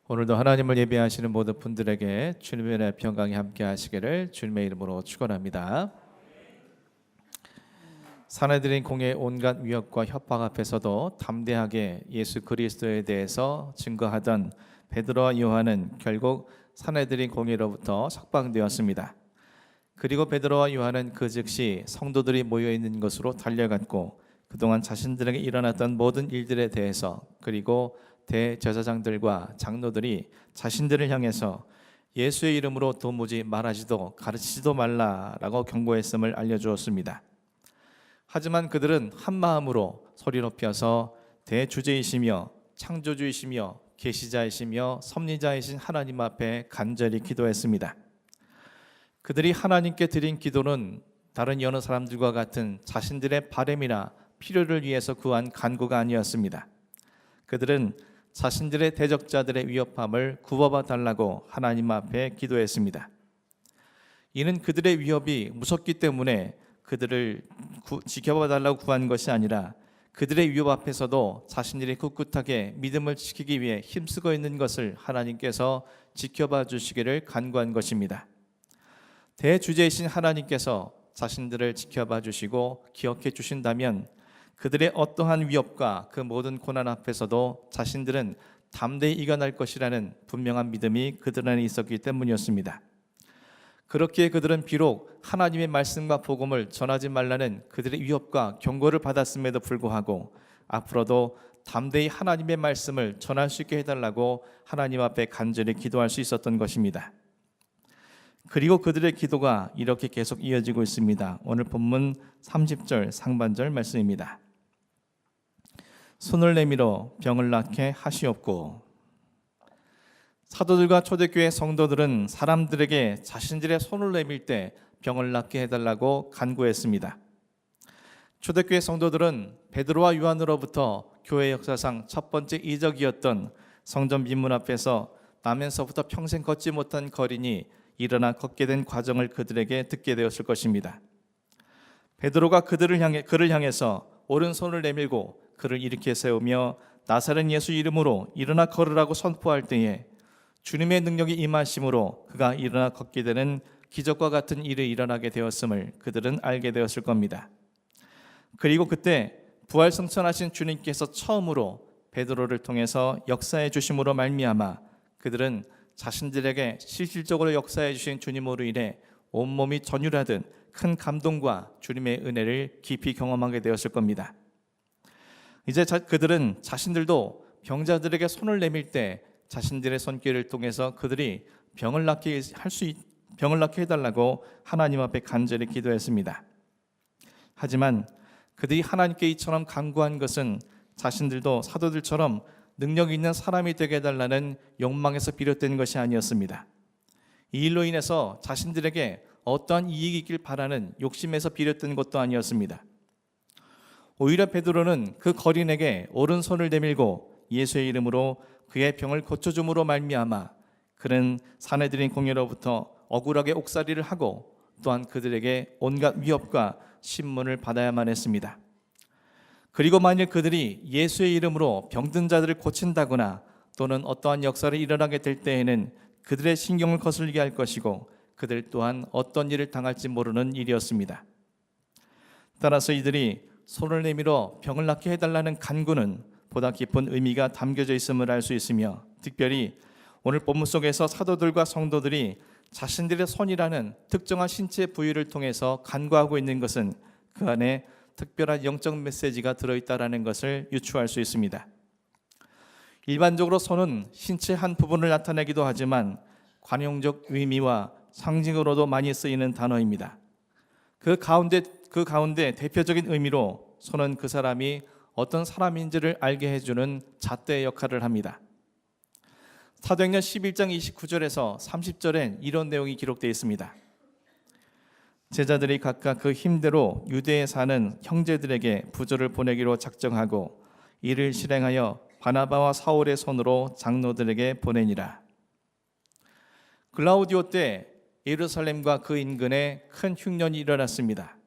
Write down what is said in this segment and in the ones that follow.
오늘도 하나님을 예배하시는 모든 분들에게 주님의 평강이 함께 하시기를 주님의 이름으로 축원합니다. 사내들인 공의 온갖 위협과 협박 앞에서도 담대하게 예수 그리스도에 대해서 증거하던 베드로와 요한은 결국 사내들인 공의로부터 석방되었습니다. 그리고 베드로와 요한은 그 즉시 성도들이 모여 있는 곳으로 달려갔고 그동안 자신들에게 일어났던 모든 일들에 대해서 그리고 대제사장들과 장로들이 자신들을 향해서 예수의 이름으로 도무지 말하지도 가르치지도 말라라고 경고했음을 알려주었습니다. 하지만 그들은 한 마음으로 소리 높여서 대주제이시며 창조주이시며 계시자이시며 섭리자이신 하나님 앞에 간절히 기도했습니다. 그들이 하나님께 드린 기도는 다른 여러 사람들과 같은 자신들의 바램이나 필요를 위해서 구한 간구가 아니었습니다. 그들은 자신들의 대적자들의 위협함을 구워봐 달라고 하나님 앞에 기도했습니다. 이는 그들의 위협이 무섭기 때문에 그들을 지켜봐 달라고 구한 것이 아니라 그들의 위협 앞에서도 자신들이 꿋꿋하게 믿음을 지키기 위해 힘쓰고 있는 것을 하나님께서 지켜봐 주시기를 간구한 것입니다. 대주제이신 하나님께서 자신들을 지켜봐 주시고 기억해 주신다면 그들의 어떠한 위협과 그 모든 고난 앞에서도 자신들은 담대히 이겨낼 것이라는 분명한 믿음이 그들 안에 있었기 때문이었습니다. 그렇기에 그들은 비록 하나님의 말씀과 복음을 전하지 말라는 그들의 위협과 경고를 받았음에도 불구하고 앞으로도 담대히 하나님의 말씀을 전할 수 있게 해달라고 하나님 앞에 간절히 기도할 수 있었던 것입니다. 그리고 그들의 기도가 이렇게 계속 이어지고 있습니다. 오늘 본문 30절 상반절 말씀입니다. 손을 내밀어 병을 낫게 하시옵고. 사도들과 초대교회 성도들은 사람들에게 자신들의 손을 내밀 때 병을 낫게 해달라고 간구했습니다. 초대교회 성도들은 베드로와 요한으로부터 교회 역사상 첫 번째 이적이었던 성전 민문 앞에서 나면서부터 평생 걷지 못한 거린이 일어나 걷게 된 과정을 그들에게 듣게 되었을 것입니다. 베드로가 그를 향해서 오른손을 내밀고 그를 일으켜 세우며 나사렛 예수 이름으로 일어나 걸으라고 선포할 때에 주님의 능력이 임하심으로 그가 일어나 걷게 되는 기적과 같은 일이 일어나게 되었음을 그들은 알게 되었을 겁니다. 그리고 그때 부활승천하신 주님께서 처음으로 베드로를 통해서 역사해 주심으로 말미암아 그들은 자신들에게 실질적으로 역사해 주신 주님으로 인해 온몸이 전율하듯 큰 감동과 주님의 은혜를 깊이 경험하게 되었을 겁니다. 이제 그들은 자신들도 병자들에게 손을 내밀 때 자신들의 손길을 통해서 그들이 병을 낫게 해달라고 하나님 앞에 간절히 기도했습니다. 하지만 그들이 하나님께 이처럼 간구한 것은 자신들도 사도들처럼 능력 있는 사람이 되게 해달라는 욕망에서 비롯된 것이 아니었습니다. 이 일로 인해서 자신들에게 어떠한 이익이 있길 바라는 욕심에서 비롯된 것도 아니었습니다. 오히려 베드로는 그 거린에게 오른손을 내밀고 예수의 이름으로 그의 병을 고쳐줌으로 말미암아 그는 사내들인 공회로부터 억울하게 옥살이를 하고 또한 그들에게 온갖 위협과 신문을 받아야만 했습니다. 그리고 만일 그들이 예수의 이름으로 병든 자들을 고친다거나 또는 어떠한 역사를 일어나게 될 때에는 그들의 신경을 거슬리게 할 것이고 그들 또한 어떤 일을 당할지 모르는 일이었습니다. 따라서 이들이 손을 내밀어 병을 낫게 해달라는 간구는 보다 깊은 의미가 담겨져 있음을 알 수 있으며 특별히 오늘 본문 속에서 사도들과 성도들이 자신들의 손이라는 특정한 신체 부위를 통해서 간구하고 있는 것은 그 안에 특별한 영적 메시지가 들어있다는 것을 유추할 수 있습니다. 일반적으로 손은 신체 한 부분을 나타내기도 하지만 관용적 의미와 상징으로도 많이 쓰이는 단어입니다. 그 가운데 대표적인 의미로 손은 그 사람이 어떤 사람인지를 알게 해주는 잣대의 역할을 합니다. 사도행전 11장 29절에서 30절엔 이런 내용이 기록되어 있습니다. 제자들이 각각 그 힘대로 유대에 사는 형제들에게 부조를 보내기로 작정하고 이를 실행하여 바나바와 사울의 손으로 장로들에게 보내니라. 글라우디오 때 예루살렘과 그 인근에 큰 흉년이 일어났습니다.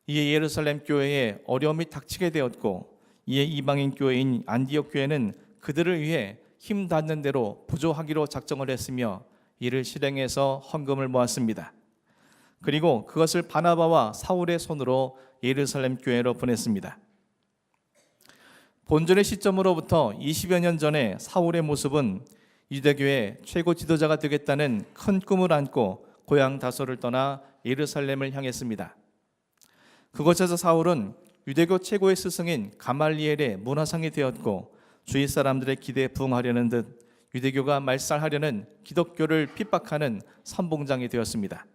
이에 예루살렘 교회에 어려움이 닥치게 되었고 이에 이방인 교회인 안디옥 교회는 그들을 위해 힘 닿는 대로 부조하기로 작정을 했으며 이를 실행해서 헌금을 모았습니다. 그리고 그것을 바나바와 사울의 손으로 예루살렘 교회로 보냈습니다. 본전의 시점으로부터 20여 년 전에 사울의 모습은 유대교의 최고 지도자가 되겠다는 큰 꿈을 안고 고향 다소를 떠나 예루살렘을 향했습니다. 그곳에서 사울은 유대교 최고의 스승인 가말리엘의 문화상이 되었고 주위 사람들의 기대에 부응하려는 듯 유대교가 말살하려는 기독교를 핍박하는 선봉장이 되었습니다.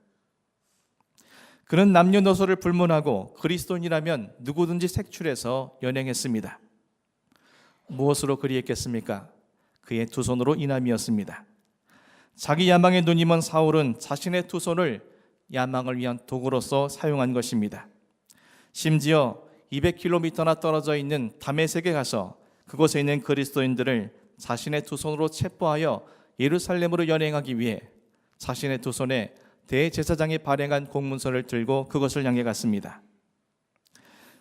그는 남녀노소를 불문하고 그리스도인이라면 누구든지 색출해서 연행했습니다. 무엇으로 그리했겠습니까? 그의 두 손으로 인함이었습니다. 자기 야망에 눈이 먼 사울은 자신의 두 손을 야망을 위한 도구로서 사용한 것입니다. 심지어 200km나 떨어져 있는 다메섹에 가서 그곳에 있는 그리스도인들을 자신의 두 손으로 체포하여 예루살렘으로 연행하기 위해 자신의 두 손에 대제사장이 발행한 공문서를 들고 그것을 향해 갔습니다.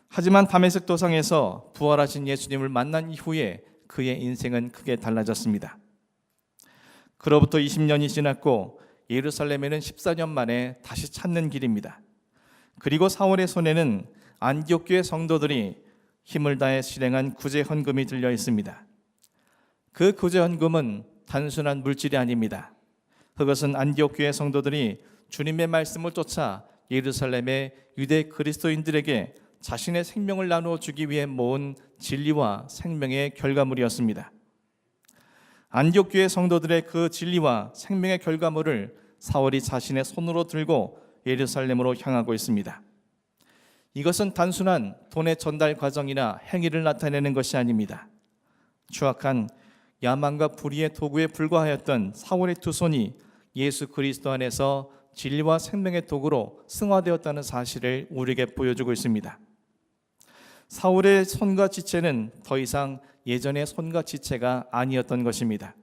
하지만 다메섹 도상에서 부활하신 예수님을 만난 이후에 그의 인생은 크게 달라졌습니다. 그로부터 20년이 지났고 예루살렘에는 14년 만에 다시 찾는 길입니다. 그리고 사울의 손에는 안디옥 교회 성도들이 힘을 다해 실행한 구제 헌금이 들려 있습니다. 그 구제 헌금은 단순한 물질이 아닙니다. 그것은 안디옥 교회 성도들이 주님의 말씀을 쫓아 예루살렘의 유대 그리스도인들에게 자신의 생명을 나누어 주기 위해 모은 진리와 생명의 결과물이었습니다. 안디옥 교회 성도들의 그 진리와 생명의 결과물을 사울이 자신의 손으로 들고 예루살렘으로 향하고 있습니다. 이것은 단순한 돈의 전달 과정이나 행위를 나타내는 것이 아닙니다. 추악한 야망과 불의의 도구에 불과하였던 사울의 두 손이 예수 그리스도 안에서 진리와 생명의 도구로 승화되었다는 사실을 우리에게 보여주고 있습니다. 사울의 손과 지체는 더 이상 예전의 손과 지체가 아니었던 것입니다.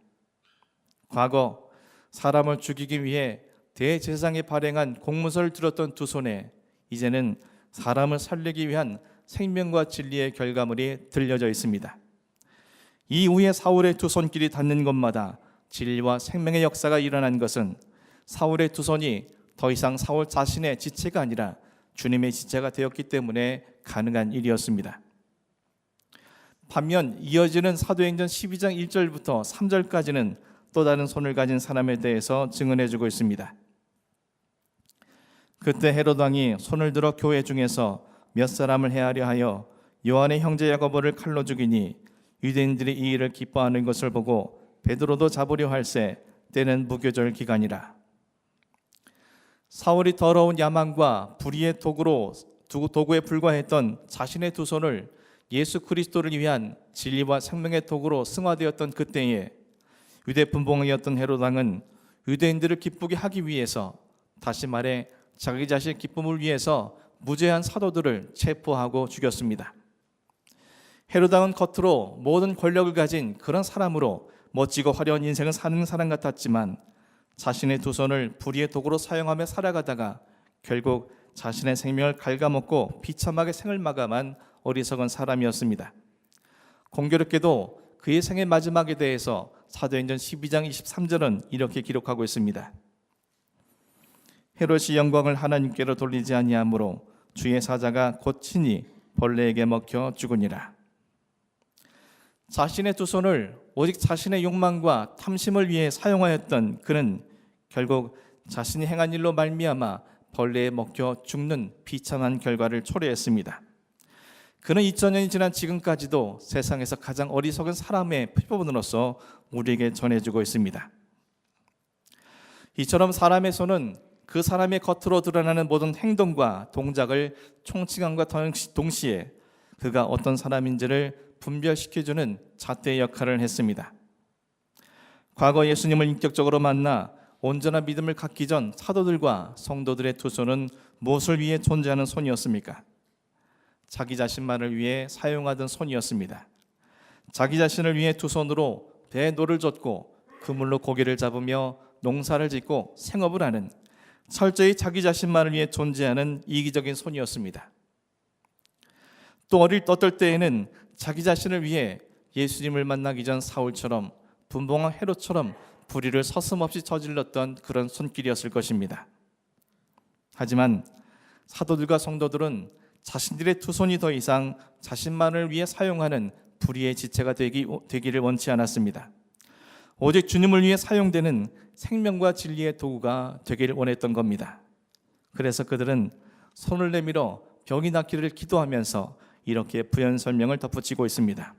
과거 사람을 죽이기 위해 대제사장이 발행한 공문서를 들었던 두 손에 이제는 사람을 살리기 위한 생명과 진리의 결과물이 들려져 있습니다. 이후에 사울의 두 손길이 닿는 곳마다 진리와 생명의 역사가 일어난 것은 사울의 두 손이 더 이상 사울 자신의 지체가 아니라 주님의 지체가 되었기 때문에 가능한 일이었습니다. 반면 이어지는 사도행전 12장 1절부터 3절까지는 또 다른 손을 가진 사람에 대해서 증언해주고 있습니다. 그때 헤롯 왕이 손을 들어 교회 중에서 몇 사람을 해하려 하여 요한의 형제 야고보를 칼로 죽이니 유대인들이 이 일을 기뻐하는 것을 보고 베드로도 잡으려 할새 때는 무교절 기간이라. 사울이 더러운 야망과 불의의 도구에 불과했던 자신의 두 손을 예수 그리스도를 위한 진리와 생명의 도구로 승화되었던 그때에 유대 분봉이었던 헤롯 왕은 유대인들을 기쁘게 하기 위해서, 다시 말해 자기 자신의 기쁨을 위해서 무죄한 사도들을 체포하고 죽였습니다. 헤롯 왕은 겉으로 모든 권력을 가진 그런 사람으로 멋지고 화려한 인생을 사는 사람 같았지만 자신의 두 손을 불의의 도구로 사용하며 살아가다가 결국 자신의 생명을 갉아먹고 비참하게 생을 마감한 어리석은 사람이었습니다. 공교롭게도 그의 생의 마지막에 대해서 사도행전 12장 23절은 이렇게 기록하고 있습니다. 헤롯이 영광을 하나님께로 돌리지 아니하므로 주의 사자가 곧 친히 벌레에게 먹혀 죽으니라. 자신의 두 손을 오직 자신의 욕망과 탐심을 위해 사용하였던 그는 결국 자신이 행한 일로 말미암아 벌레에 먹혀 죽는 비참한 결과를 초래했습니다. 그는 2000년이 지난 지금까지도 세상에서 가장 어리석은 사람의 표본으로서 우리에게 전해주고 있습니다. 이처럼 사람의 손은 그 사람의 겉으로 드러나는 모든 행동과 동작을 총칭함과 동시에 그가 어떤 사람인지를 분별시켜주는 잣대의 역할을 했습니다. 과거 예수님을 인격적으로 만나 온전한 믿음을 갖기 전 사도들과 성도들의 두 손은 무엇을 위해 존재하는 손이었습니까? 자기 자신만을 위해 사용하던 손이었습니다. 자기 자신을 위해 두 손으로 배에 노를 젓고 그물로 고기를 잡으며 농사를 짓고 생업을 하는 철저히 자기 자신만을 위해 존재하는 이기적인 손이었습니다. 또 어떨 때에는 자기 자신을 위해 예수님을 만나기 전 사울처럼 분봉왕 헤롯처럼 불의를 서슴없이 저질렀던 그런 손길이었을 것입니다. 하지만 사도들과 성도들은 자신들의 두 손이 더 이상 자신만을 위해 사용하는 불의의 지체가 되기를 원치 않았습니다. 오직 주님을 위해 사용되는 생명과 진리의 도구가 되기를 원했던 겁니다. 그래서 그들은 손을 내밀어 병이 낫기를 기도하면서 이렇게 부연 설명을 덧붙이고 있습니다.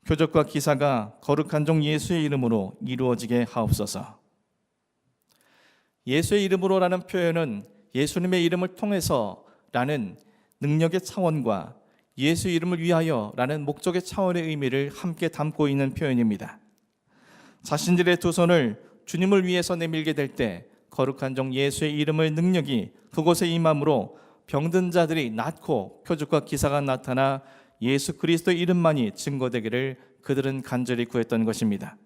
표적과 기사가 거룩한 종 예수의 이름으로 이루어지게 하옵소서. 예수의 이름으로라는 표현은 예수님의 이름을 통해서라는 능력의 차원과 예수 이름을 위하여라는 목적의 차원의 의미를 함께 담고 있는 표현입니다. 자신들의 두 손을 주님을 위해서 내밀게 될 때 거룩한 종 예수의 이름의 능력이 그곳에 임함으로 병든 자들이 낫고 표적과 기사가 나타나 예수 그리스도의 이름만이 증거되기를 그들은 간절히 구했던 것입니다.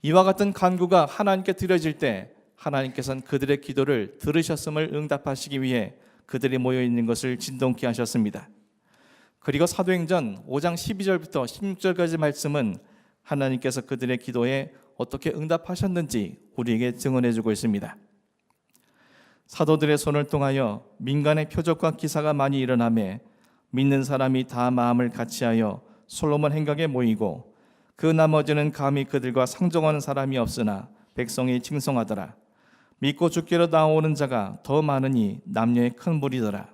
이와 같은 간구가 하나님께 드려질 때 하나님께서는 그들의 기도를 들으셨음을 응답하시기 위해 그들이 모여있는 것을 진동케 하셨습니다. 그리고 사도행전 5장 12절부터 16절까지 말씀은 하나님께서 그들의 기도에 어떻게 응답하셨는지 우리에게 증언해주고 있습니다. 사도들의 손을 통하여 민간의 표적과 기사가 많이 일어나매 믿는 사람이 다 마음을 같이하여 솔로몬 행각에 모이고 그 나머지는 감히 그들과 상종하는 사람이 없으나 백성이 칭송하더라. 믿고 주께로 나오는 자가 더 많으니 남녀의 큰 무리더라.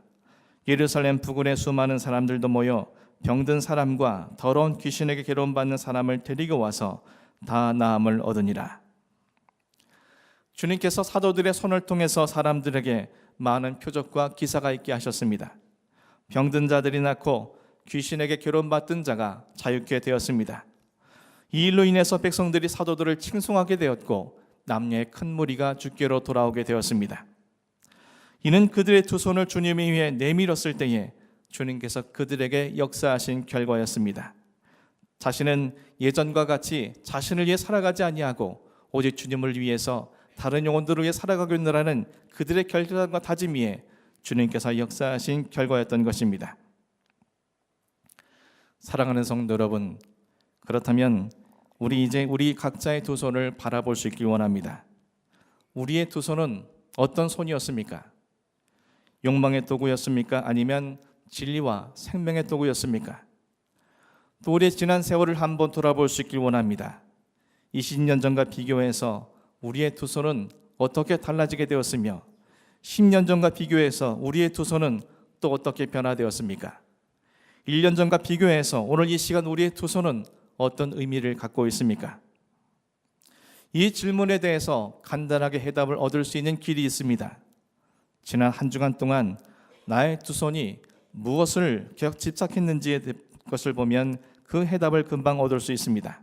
예루살렘 부근의 수많은 사람들도 모여 병든 사람과 더러운 귀신에게 괴로움받는 사람을 데리고 와서 다 나음을 얻으니라. 주님께서 사도들의 손을 통해서 사람들에게 많은 표적과 기사가 있게 하셨습니다. 병든 자들이 낫고 귀신에게 괴로움받던 자가 자유케 되었습니다. 이 일로 인해서 백성들이 사도들을 칭송하게 되었고 남녀의 큰 무리가 주께로 돌아오게 되었습니다. 이는 그들의 두 손을 주님 위에 내밀었을 때에 주님께서 그들에게 역사하신 결과였습니다. 자신은 예전과 같이 자신을 위해 살아가지 아니하고 오직 주님을 위해서 다른 영혼들을 위해 살아가겠노라는 그들의 결단과 다짐 위에 주님께서 역사하신 결과였던 것입니다. 사랑하는 성도 여러분, 그렇다면 우리 각자의 두 손을 바라볼 수 있길 원합니다. 우리의 두 손은 어떤 손이었습니까? 욕망의 도구였습니까? 아니면 진리와 생명의 도구였습니까? 또 우리의 지난 세월을 한번 돌아볼 수 있길 원합니다. 20년 전과 비교해서 우리의 두 손은 어떻게 달라지게 되었으며 10년 전과 비교해서 우리의 두 손은 또 어떻게 변화되었습니까? 1년 전과 비교해서 오늘 이 시간 우리의 두 손은 어떤 의미를 갖고 있습니까? 이 질문에 대해서 간단하게 해답을 얻을 수 있는 길이 있습니다. 지난 한 주간 동안 나의 두 손이 무엇을 계속 집착했는지의 것을 보면 그 해답을 금방 얻을 수 있습니다.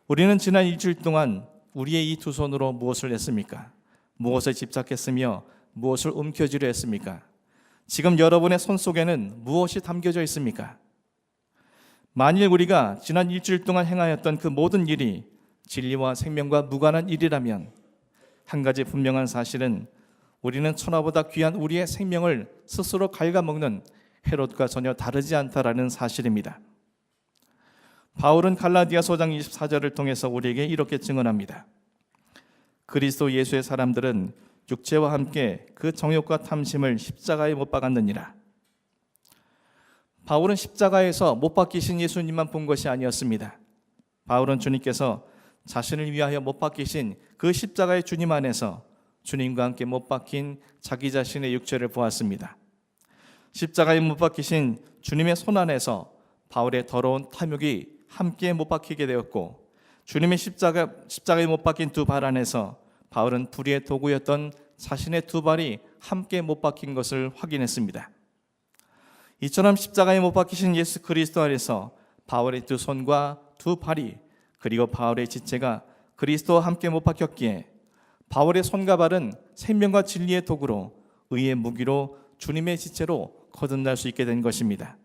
우리는 지난 일주일 동안 우리의 이 두 손으로 무엇을 했습니까? 무엇에 집착했으며 무엇을 움켜쥐려 했습니까? 지금 여러분의 손 속에는 무엇이 담겨져 있습니까? 만일 우리가 지난 일주일 동안 행하였던 그 모든 일이 진리와 생명과 무관한 일이라면 한 가지 분명한 사실은 우리는 천하보다 귀한 우리의 생명을 스스로 갉아먹는 헤롯과 전혀 다르지 않다라는 사실입니다. 바울은 갈라디아서 5장 24절을 통해서 우리에게 이렇게 증언합니다. 그리스도 예수의 사람들은 육체와 함께 그 정욕과 탐심을 십자가에 못 박았느니라. 바울은 십자가에서 못 박히신 예수님만 본 것이 아니었습니다. 바울은 주님께서 자신을 위하여 못 박히신 그 십자가의 주님 안에서 주님과 함께 못 박힌 자기 자신의 육체를 보았습니다. 십자가에 못 박히신 주님의 손 안에서 바울의 더러운 탐욕이 함께 못 박히게 되었고, 주님의 십자가에 못 박힌 두 발 안에서 바울은 불의의 도구였던 자신의 두 발이 함께 못 박힌 것을 확인했습니다. 이처럼 십자가에 못 박히신 예수 그리스도 안에서 바울의 두 손과 두 발이 그리고 바울의 지체가 그리스도와 함께 못 박혔기에 바울의 손과 발은 생명과 진리의 도구로 의의 무기로 주님의 지체로 거듭날 수 있게 된 것입니다.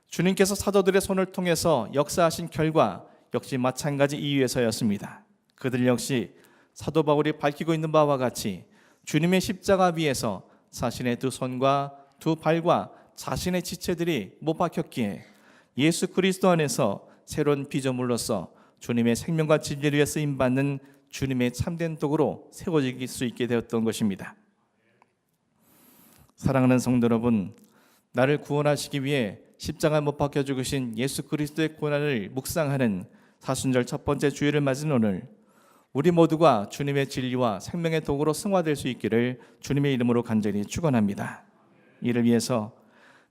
주님께서 사도들의 손을 통해서 역사하신 결과 역시 마찬가지 이유에서였습니다. 그들 역시 사도 바울이 밝히고 있는 바와 같이 주님의 십자가 위에서 자신의 두 손과 두 발과 자신의 지체들이 못 박혔기에 예수 그리스도 안에서 새로운 피조물로서 주님의 생명과 진리를 위해 쓰임받는 주님의 참된 도구로 세워질 수 있게 되었던 것입니다. 사랑하는 성도 여러분, 나를 구원하시기 위해 십자가 못 박혀 죽으신 예수 그리스도의 고난을 묵상하는 사순절 첫 번째 주일을 맞은 오늘, 우리 모두가 주님의 진리와 생명의 도구로 승화될 수 있기를 주님의 이름으로 간절히 축원합니다. 이를 위해서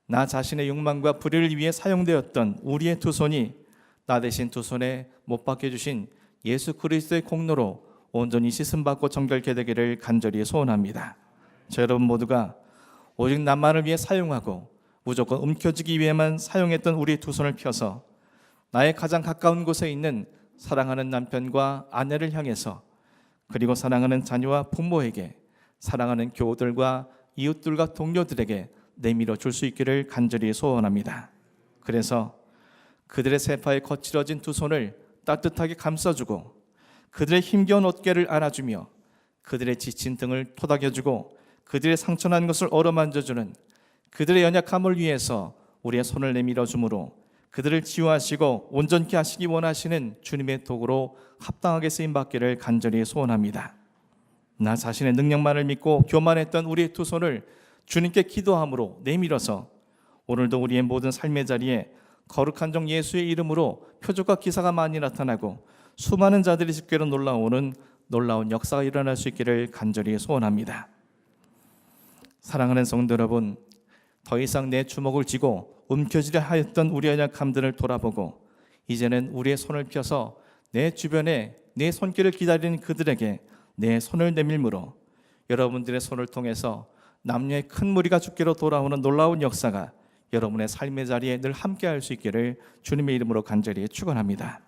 나 자신의 욕망과 불의를 위해 사용되었던 우리의 두 손이 나 대신 두 손에 못 박혀 주신 예수 그리스도의 공로로 온전히 씻음받고 정결케 되기를 간절히 소원합니다. 저 여러분 모두가 오직 나만을 위해 사용하고 무조건 움켜쥐기 위해만 사용했던 우리 두 손을 펴서 나의 가장 가까운 곳에 있는 사랑하는 남편과 아내를 향해서, 그리고 사랑하는 자녀와 부모에게, 사랑하는 교우들과 이웃들과 동료들에게 내밀어 줄 수 있기를 간절히 소원합니다. 그래서 그들의 세파에 거칠어진 두 손을 따뜻하게 감싸주고 그들의 힘겨운 어깨를 안아주며 그들의 지친 등을 토닥여주고 그들의 상처난 것을 어루만져주는 그들의 연약함을 위해서 우리의 손을 내밀어 주므로 그들을 치유하시고 온전케 하시기 원하시는 주님의 도구로 합당하게 쓰임받기를 간절히 소원합니다. 나 자신의 능력만을 믿고 교만했던 우리의 두 손을 주님께 기도함으로 내밀어서 오늘도 우리의 모든 삶의 자리에 거룩한 종 예수의 이름으로 표적과 기사가 많이 나타나고 수많은 자들이 집결로 놀라오는 놀라운 역사가 일어날 수 있기를 간절히 소원합니다. 사랑하는 성도 여러분, 더 이상 내 주먹을 쥐고 움켜쥐려 하였던 우리의 연약함들을 돌아보고 이제는 우리의 손을 펴서 내 주변에 내 손길을 기다리는 그들에게 내 손을 내밀므로 여러분들의 손을 통해서 남녀의 큰 무리가 주께로 돌아오는 놀라운 역사가 여러분의 삶의 자리에 늘 함께할 수 있기를 주님의 이름으로 간절히 축원합니다.